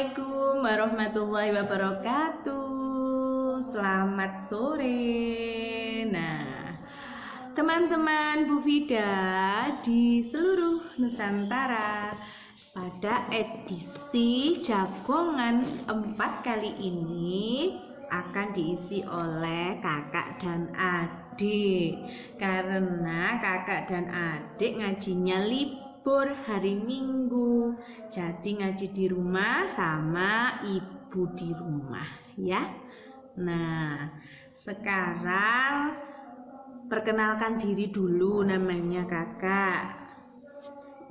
Assalamualaikum warahmatullahi wabarakatuh. Selamat sore. Nah, teman-teman Bu Fida di seluruh Nusantara, pada edisi Jagongan 4 kali ini akan diisi oleh kakak dan adik, karena kakak dan adik ngajinya libur hari Minggu, jadi ngaji di rumah sama ibu di rumah ya. Nah, sekarang perkenalkan diri dulu, namanya kakak.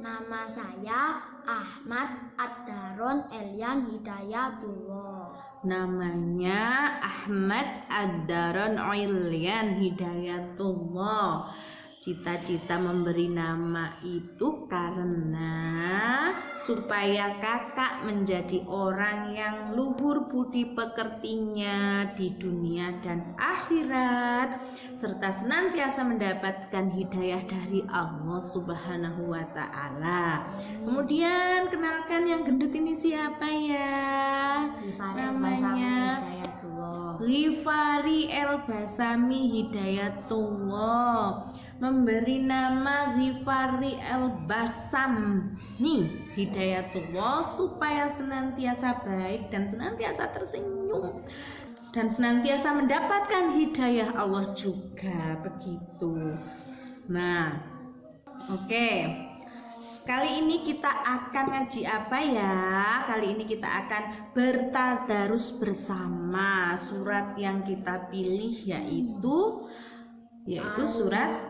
Nama saya Ahmad Ad-Daron Elian Hidayatullah. Namanya Ahmad Ad-Daron Elian Hidayatullah. Cita-cita memberi nama itu karena supaya kakak menjadi orang yang luhur budi pekertinya di dunia dan akhirat, serta senantiasa mendapatkan hidayah dari Allah Subhanahu wa Ta'ala. Kemudian kenalkan yang gendut ini siapa ya? Namanya Ghifari El Basami Hidayatullah. Memberi nama Ghifari El Basami Hidayatullah supaya senantiasa baik dan senantiasa tersenyum dan senantiasa mendapatkan hidayah Allah juga, begitu. Nah, oke. Kali ini kita akan ngaji apa ya? Kali ini kita akan bertadarus bersama. Surat yang kita pilih yaitu surat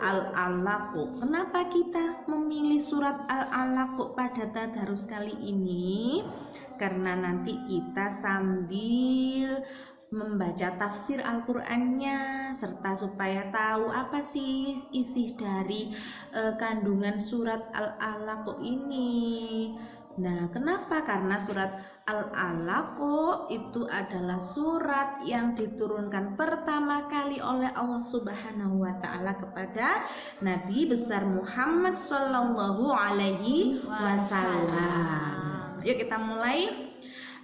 Al-Alaq. Kenapa kita memilih surat Al-Alaq pada tadarus kali ini? Karena nanti kita sambil membaca tafsir Al-Qur'annya, serta supaya tahu apa sih isi dari kandungan surat Al-Alaq ini. Nah, kenapa? Karena surat Al-Alaq itu adalah surat yang diturunkan pertama kali oleh Allah Subhanahu wa Ta'ala kepada Nabi besar Muhammad Sallallahu Alaihi Wasallam. Yuk kita mulai.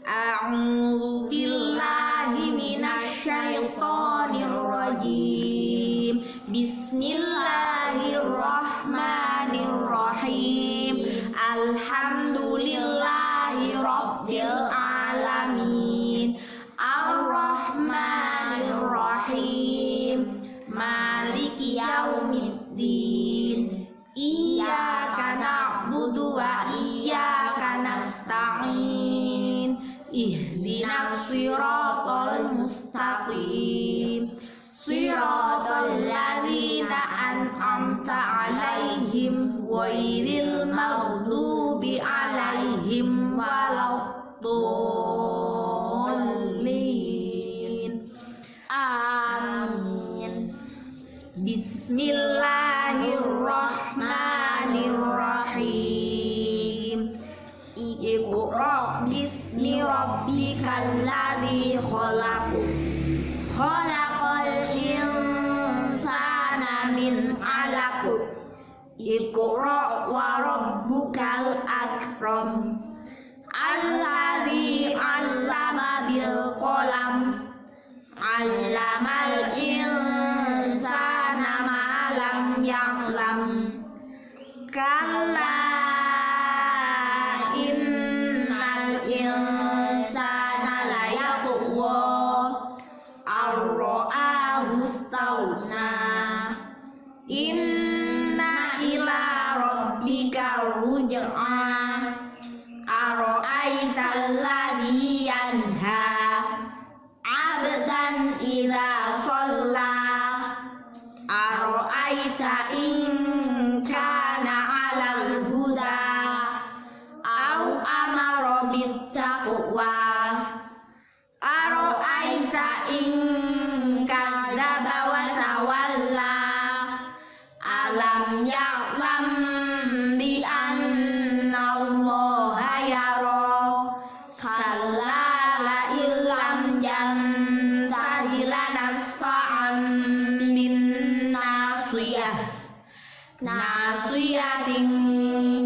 A'udzu billahi minasyaitonir rajim. Bismillahirrahmanirrahim. Alhamdulillahi rabbil alamin. Ar-Rahmanir-Rahim. Maliki yaumiddin. Iyyaka na'budu wa iyyaka nasta'in. Ihdinas siratal mustaqim. Siratal ladzina an'amta 'alaihim ghairil maghdubi 'alaihim waladdallin. Amin. Bismillahirrahmanirrahim. Iqra bismi rabbikal ladzi khalaq. Khalaqal insana min 'alaq. Iqra wa rabbukal akram. Alladzi 'allama bil qalam. 'Allamal insana ma lam ya'lam. Kalla innal insana layatgha ar-ra'ahu istawna. Inna ila rabbika ruj'a. Ara'aital ladzi yanha 'abdan idza shalla. Ara'aita in kana 'alal huda au amara bittaqwa. Ara'aita in kadzdzaba wa tawalla. Alam ya'lam bi anna Allaha yara. Kalla la illam yantahi lanasfa'an bin nasiyah. Nasiyatin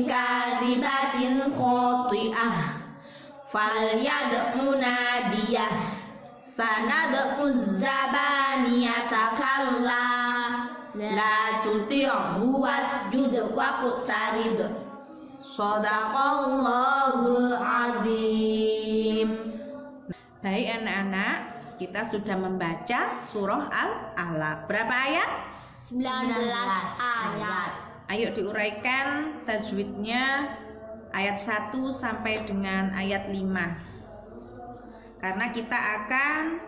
kadzibatin khati'ah. falyad'u nadiyah sanad'u zabaniyata kalla la tuti'hu wasjud waqtarib. Shadaqallahul azim. Baik anak-anak, kita sudah membaca surah Al-Alaq. Berapa ayat? 19 ayat. Ayo diuraikan tajwidnya ayat 1 sampai dengan ayat 5. Karena kita akan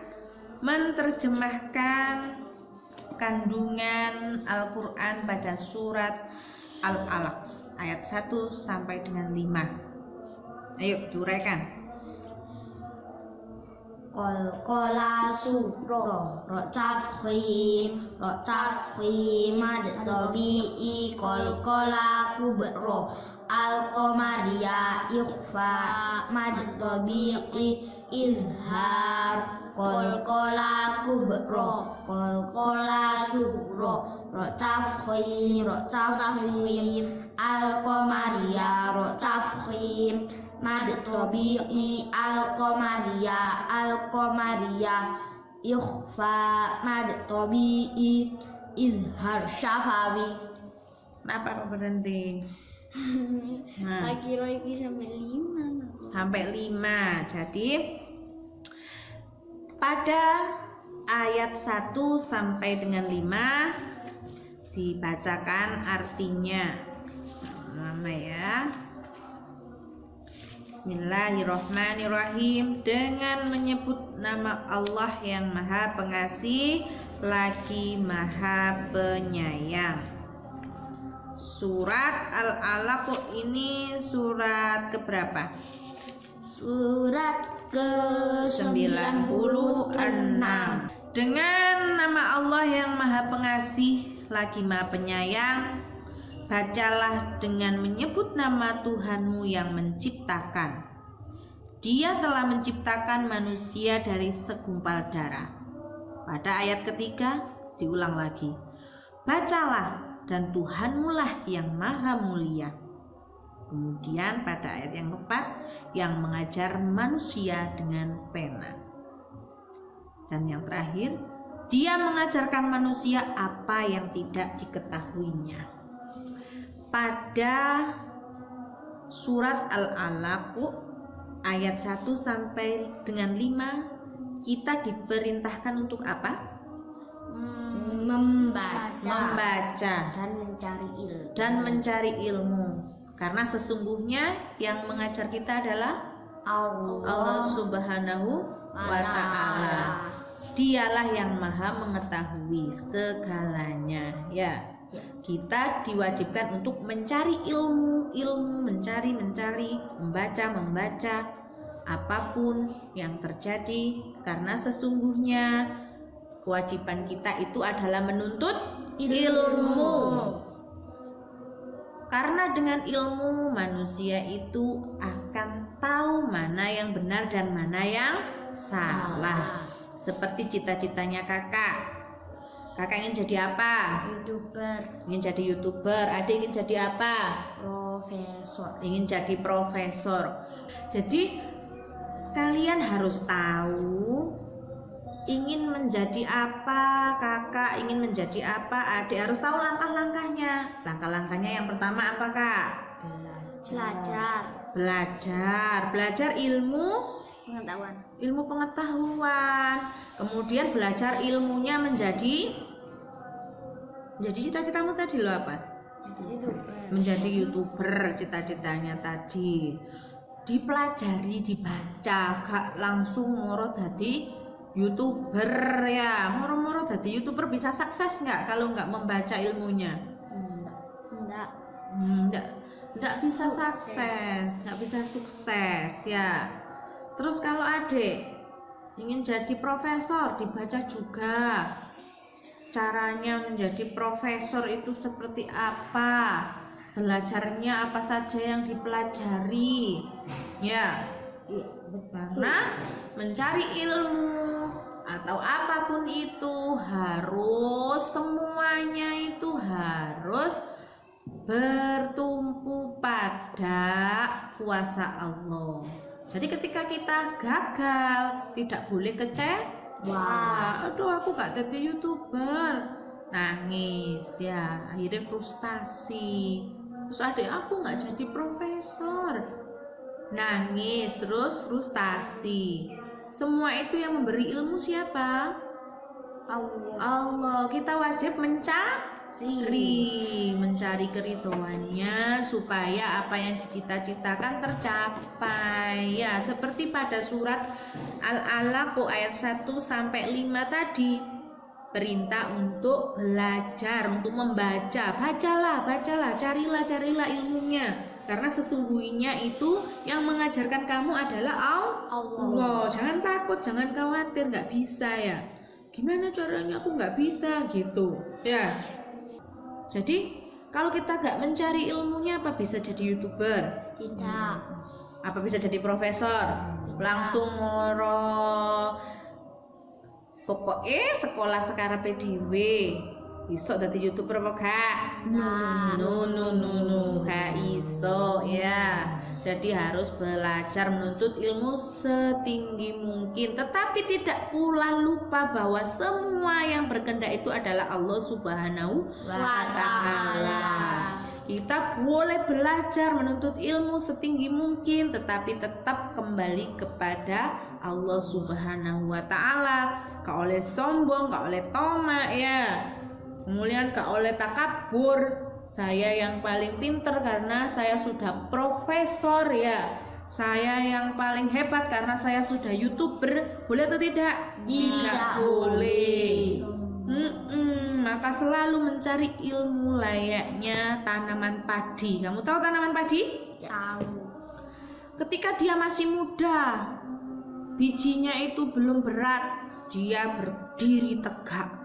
menerjemahkan kandungan Al-Quran pada surat Al-Alaq ayat 1 sampai dengan 5. Ayo diuraikan. Qalqala surah ro tafkhim mad tabi'i qalqala kubra al-qamariyah ikhfa mad tabi'i izhar qalqala kubra qalqala surah ro tafkhim al-qamariyah ro tafkhim mad tabi'i al-qamariyah ikhfa mad tabi'i izhar syafawi. Kenapa kok berhenti? Nah, Tak kira iki sampai 5. sampai 5. Jadi pada ayat 1 sampai dengan 5 dibacakan artinya. Nama ya. Bismillahirrahmanirrahim. Dengan menyebut nama Allah yang Maha Pengasih lagi Maha Penyayang. Surat Al-Alaq ini surat keberapa? Surat ke-96. Dengan nama Allah yang Maha Pengasih lagi Maha Penyayang, bacalah dengan menyebut nama Tuhanmu yang menciptakan. Dia telah menciptakan manusia dari segumpal darah. Pada ayat ketiga diulang lagi. Bacalah dan Tuhanmu lah yang maha mulia. Kemudian pada ayat yang keempat, yang mengajar manusia dengan pena. Dan yang terakhir, dia mengajarkan manusia apa yang tidak diketahuinya. Pada surat Al-Alaq ayat 1 sampai dengan 5 kita diperintahkan untuk apa? Membaca dan mencari ilmu. Karena sesungguhnya yang mengajar kita adalah Allah Subhanahu wa Ta'ala. Dialah yang maha mengetahui segalanya, ya. Kita diwajibkan untuk mencari ilmu, mencari, membaca apapun yang terjadi, karena sesungguhnya kewajiban kita itu adalah menuntut ilmu. Karena dengan ilmu manusia itu akan tahu mana yang benar dan mana yang salah. Seperti cita-citanya kakak. Kakak ingin jadi apa? Ingin jadi YouTuber. Adik ingin jadi apa? Profesor. Ingin jadi profesor. Jadi kalian harus tahu ingin menjadi apa. Kakak ingin menjadi apa? Adik harus tahu langkah-langkahnya. Langkah-langkahnya yang pertama apa, Kak? Belajar ilmu pengetahuan. Kemudian belajar ilmunya menjadi cita-citamu tadi lo apa? Menjadi YouTuber, cita-citanya tadi. Dipelajari, dibaca, gak langsung moro dadi YouTuber ya. Moro-moro dadi YouTuber bisa sukses nggak kalau nggak membaca ilmunya? Nggak bisa sukses, nggak bisa sukses ya. Terus kalau adik ingin jadi profesor, dibaca juga caranya menjadi profesor itu seperti apa, belajarnya apa saja yang dipelajari ya. Karena mencari ilmu atau apapun itu semuanya itu harus bertumpu pada kuasa Allah. Jadi ketika kita gagal, tidak boleh kecewa. Aduh, aku gak jadi YouTuber. Nangis ya, akhirnya frustasi. Terus adik aku gak jadi profesor. Nangis, terus frustasi. Semua itu yang memberi ilmu siapa? Allah. Kita wajib mencari keridhoannya supaya apa yang dicita-citakan tercapai. Ya, seperti pada surat Al-Alaq ayat 1 sampai 5 tadi. Perintah untuk belajar, untuk membaca. Bacalah, carilah ilmunya. Karena sesungguhnya itu yang mengajarkan kamu adalah Allah. Jangan takut, jangan khawatir, nggak bisa ya. Gimana caranya aku nggak bisa gitu ya. Jadi kalau kita nggak mencari ilmunya, apa bisa jadi YouTuber? Tidak. Apa bisa jadi profesor? Langsung moro. Pokoknya sekolah sekarang PDW iso dadi YouTuber apa gak? No, gak iso ya. Jadi harus belajar menuntut ilmu setinggi mungkin, tetapi tidak pula lupa bahwa semua yang berkehendak itu adalah Allah Subhanahu wa Ta'ala. Kita boleh belajar menuntut ilmu setinggi mungkin, tetapi tetap kembali kepada Allah Subhanahu wa Ta'ala. Gak oleh sombong, gak oleh tomak ya. Kemudian gak oleh takabur. Saya yang paling pinter karena saya sudah profesor ya. Saya yang paling hebat karena saya sudah YouTuber. Boleh atau tidak? Tidak boleh. Maka selalu mencari ilmu layaknya tanaman padi. Kamu tahu tanaman padi? Tahu. Ketika dia masih muda, bijinya itu belum berat, dia berdiri tegak.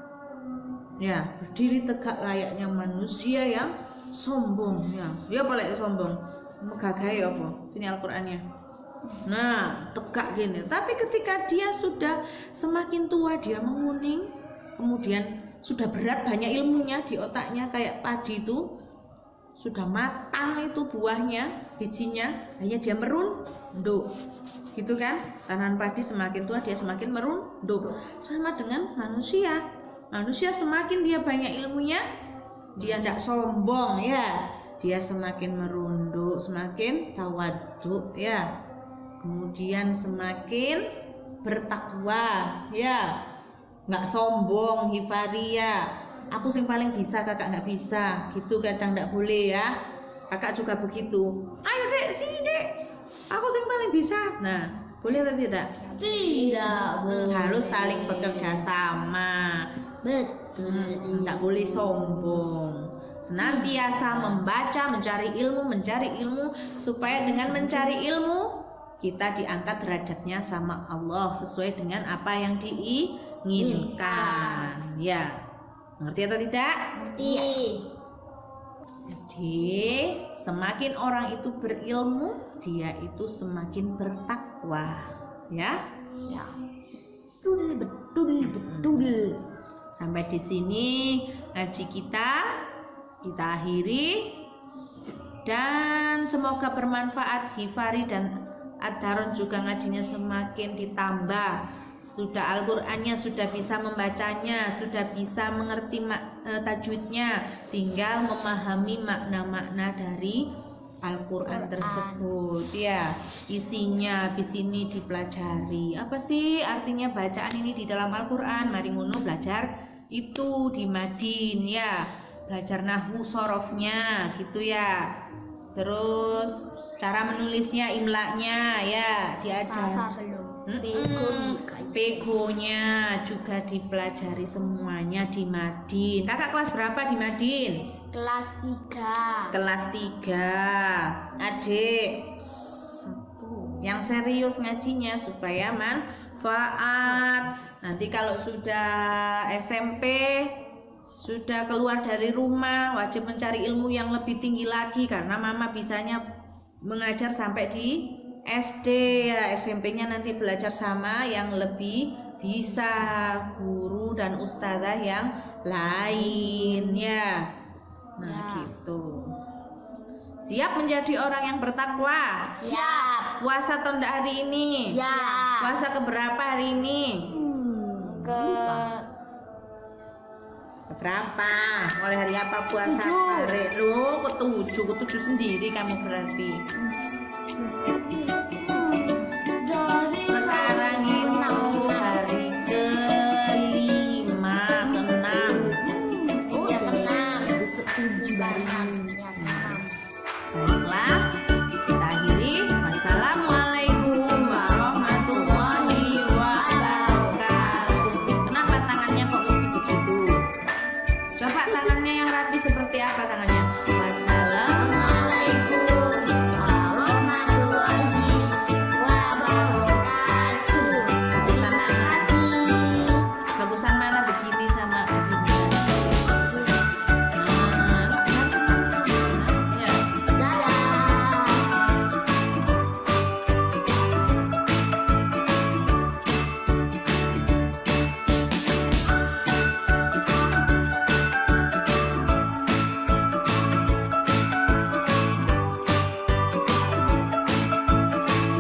Ya, berdiri tegak layaknya manusia yang sombong ya. Dia boleh sombong. Megagahi apa? Sini Al-Qur'annya. Nah, tegak gini. Tapi ketika dia sudah semakin tua, dia menguning, kemudian sudah berat, banyak ilmunya di otaknya kayak padi itu, sudah matang itu buahnya, bijinya, hanya dia merunduk. Gitu kan? Tanaman padi semakin tua dia semakin merunduk. Sama dengan manusia. Manusia semakin dia banyak ilmunya, dia tidak sombong ya, dia semakin merunduk, semakin tawaduk ya, kemudian semakin bertakwa ya, nggak sombong hifaria. Aku sing paling bisa, kakak nggak bisa, gitu kadang nggak boleh ya. Kakak juga begitu. Ayo dek, sini dek, aku sing paling bisa. Nah, boleh atau tidak? Tidak boleh. Harus saling bekerja sama. Betul. Tidak boleh sombong. Senantiasa membaca, mencari ilmu supaya dengan mencari ilmu kita diangkat derajatnya sama Allah sesuai dengan apa yang diinginkan. Ya, ngerti atau tidak? Ngerti. Jadi semakin orang itu berilmu, dia itu semakin bertakwa. Ya. Betul. Sampai di sini ngaji kita akhiri, dan semoga bermanfaat. Hifari dan Ad-Daron juga ngajinya semakin ditambah. Sudah Al-Qur'annya sudah bisa membacanya, sudah bisa mengerti tajwidnya, tinggal memahami makna-makna dari Al-Qur'an tersebut ya. Isinya di sini dipelajari. Apa sih artinya bacaan ini di dalam Al-Qur'an? Mari ngono belajar itu di Madin ya. Belajar nahwu sorofnya gitu ya. Terus cara menulisnya, imlanya ya diajar. Pegonya juga dipelajari semuanya di Madin. Kakak kelas berapa di Madin? Kelas 3. Kelas 3. Adik 1. Yang serius ngajinya supaya manfaat. Nanti kalau sudah SMP, sudah keluar dari rumah, wajib mencari ilmu yang lebih tinggi lagi karena mama bisanya mengajar sampai di SD ya. SMP-nya nanti belajar sama yang lebih bisa, guru dan ustazah yang lain ya. Nah gitu. Siap menjadi orang yang bertakwa? Siap. Puasa atau enggak hari ini? Ya. Puasa keberapa hari ini? Ke Berapa? Mulai hari apa puasa? 7. Lu ketujuh sendiri kamu berarti.